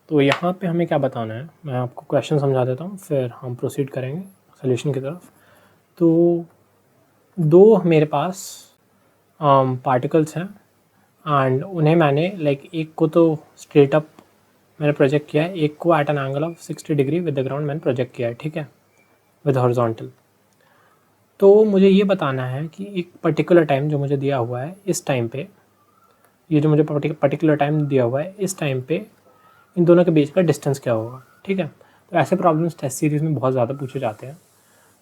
तो यहाँ पे हमें क्या बताना है, मैं आपको क्वेश्चन समझा देता हूँ, फिर हम प्रोसीड करेंगे सोल्यूशन की तरफ। तो दो मेरे पास पार्टिकल्स हैं एंड उन्हें मैंने एक को तो स्ट्रेट अप मैंने प्रोजेक्ट किया है, एक को at an angle of 60 degree with the ground मैंने प्रोजेक्ट किया है, ठीक है, विद हॉरिजॉन्टल। तो मुझे ये बताना है कि एक पर्टिकुलर टाइम जो मुझे दिया हुआ है, इस टाइम पे, ये जो मुझे पर्टिकुलर टाइम दिया हुआ है, इस टाइम पे इन दोनों के बीच का डिस्टेंस क्या होगा, ठीक है। तो ऐसे प्रॉब्लम्स टेस्ट सीरीज़ में बहुत ज़्यादा पूछे जाते हैं।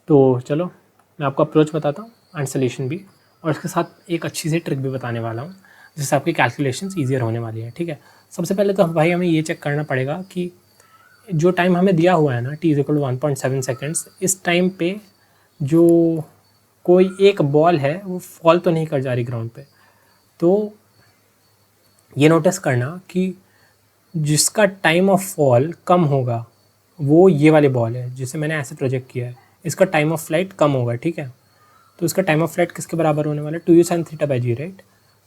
तो चलो मैं आपको अप्रोच बताता हूँ एंड सोल्यूशन भी, और इसके साथ एक अच्छी सी ट्रिक भी बताने वाला हूँ जिससे आपकी कैलकुलेशंस ईजियर होने वाली है, ठीक है। सबसे पहले तो भाई हमें ये चेक करना पड़ेगा कि जो टाइम हमें दिया हुआ है ना, t = 1.7 सेकेंड्स, इस टाइम पे जो कोई एक बॉल है वो फॉल तो नहीं कर जा रही ग्राउंड पे। तो ये नोटिस करना कि जिसका टाइम ऑफ फॉल कम होगा वो ये वाली बॉल है जिसे मैंने ऐसे प्रोजेक्ट किया है, इसका टाइम ऑफ फ्लाइट कम होगा, ठीक है। तो इसका टाइम ऑफ फ्लाइट किसके बराबर होने वाला है, 2u sin θ/g, राइट।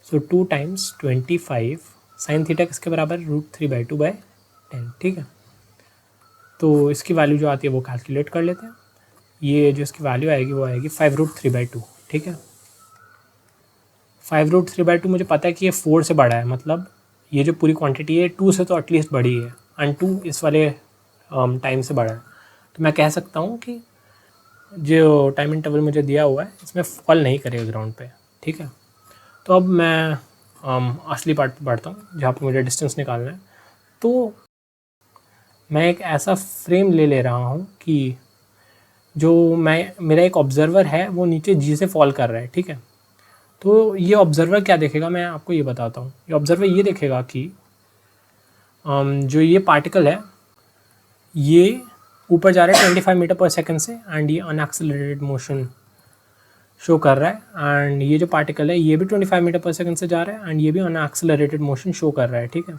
सो 2 × 25 sin θ किसके बराबर, √3/2/10, ठीक है। तो इसकी वैल्यू जो आती है वो कैलकुलेट कर लेते हैं। ये जो इसकी वैल्यू आएगी वो आएगी 5√3/2, ठीक है। 5√3/2 मुझे पता है कि ये 4 से बड़ा है, मतलब ये जो पूरी क्वांटिटी है 2 से तो एटलीस्ट बड़ी है एंड 2 इस वाले टाइम से बड़ा है। तो मैं कह सकता हूँ कि जो टाइम इंटरवल मुझे दिया हुआ है इसमें फॉल नहीं करेगा ग्राउंड पे, ठीक है। तो अब मैं असली पार्ट पर बढ़ता हूँ जहाँ पर मुझे डिस्टेंस निकालना है। तो मैं एक ऐसा फ्रेम ले रहा हूँ कि जो मेरा एक ऑब्जर्वर है वो नीचे जी से फॉल कर रहा है, ठीक है। तो ये ऑब्जर्वर क्या देखेगा, मैं आपको ये बताता हूँ। ये ऑब्जर्वर ये देखेगा कि जो ये पार्टिकल है ये ऊपर जा रहा है 25 मीटर पर सेकंड से एंड ये अनएक्सेलरेटेड मोशन शो कर रहा है, एंड ये जो पार्टिकल है ये भी 25 मीटर पर सेकंड से जा रहा है एंड ये भी अनएक्सेलरेटेड मोशन शो कर रहा है, ठीक है।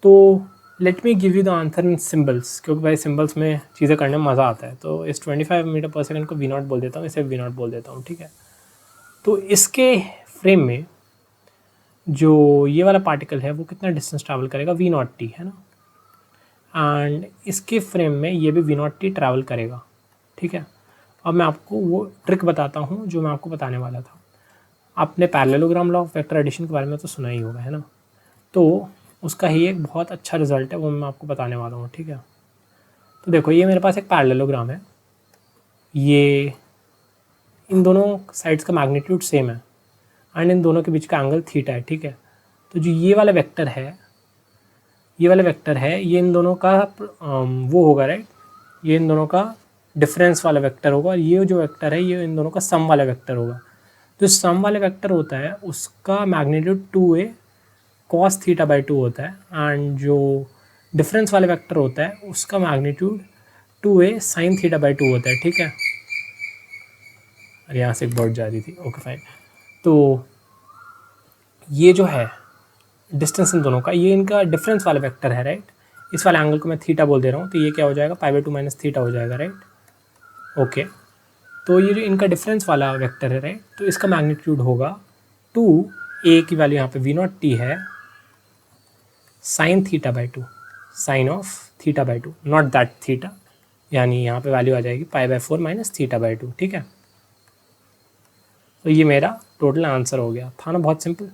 तो let me give you the answer in symbols, क्योंकि भाई सिम्बल्स में चीज़ें करने में मज़ा आता है। तो इस 25 मीटर पर सेकंड को v0 बोल देता हूँ, इसे v0 बोल देता हूँ, ठीक है। तो इसके फ्रेम में जो ये वाला पार्टिकल है वो कितना डिस्टेंस ट्रैवल करेगा, v0t, है ना। एंड इसके फ्रेम में ये भी v0t ट्रैवल करेगा, ठीक है। अब मैं आपको वो ट्रिक बताता हूँ जो मैं आपको बताने वाला था। आपने parallelogram law of vector addition के बारे में तो सुना ही होगा, है ना। तो उसका ही एक बहुत अच्छा रिजल्ट है, वो मैं आपको बताने वाला हूँ, ठीक है। तो देखो ये मेरे पास एक पैरेललोग्राम है, ये इन दोनों साइड्स का मैग्नीट्यूड सेम है एंड इन दोनों के बीच का एंगल थीटा है, ठीक है। तो जो ये वाला वेक्टर है, ये इन दोनों का वो होगा, राइट। ये इन दोनों का डिफरेंस वाला वेक्टर होगा और ये जो वेक्टर है ये इन दोनों का सम वाला वेक्टर होगा। जो सम वाला वेक्टर होता है उसका मैग्नीट्यूड 2a cos θ/2 होता है एंड जो डिफरेंस वाला वेक्टर होता है उसका मैग्नीट्यूड 2a sin θ/2 होता है, ठीक है। अरे यहाँ से एक बर्ड जा रही थी, ओके फाइन। तो ये जो है डिस्टेंस इन दोनों का, ये इनका डिफरेंस वाला वेक्टर है, राइट। इस वाले एंगल को मैं थीटा बोल दे रहा हूँ, तो ये क्या हो जाएगा, π/2 - θ हो जाएगा, राइट। ओके, तो ये जो इनका डिफरेंस वाला वेक्टर है, राइट, तो इसका मैग्नीट्यूड होगा 2a की वैल्यू यहाँ पे v0t है sin θ/2, sine of θ/2, not that theta, यानी यहाँ पे वैल्यू आ जाएगी π/4 - θ/2, ठीक है। तो ये मेरा टोटल आंसर हो गया, था ना, बहुत सिंपल।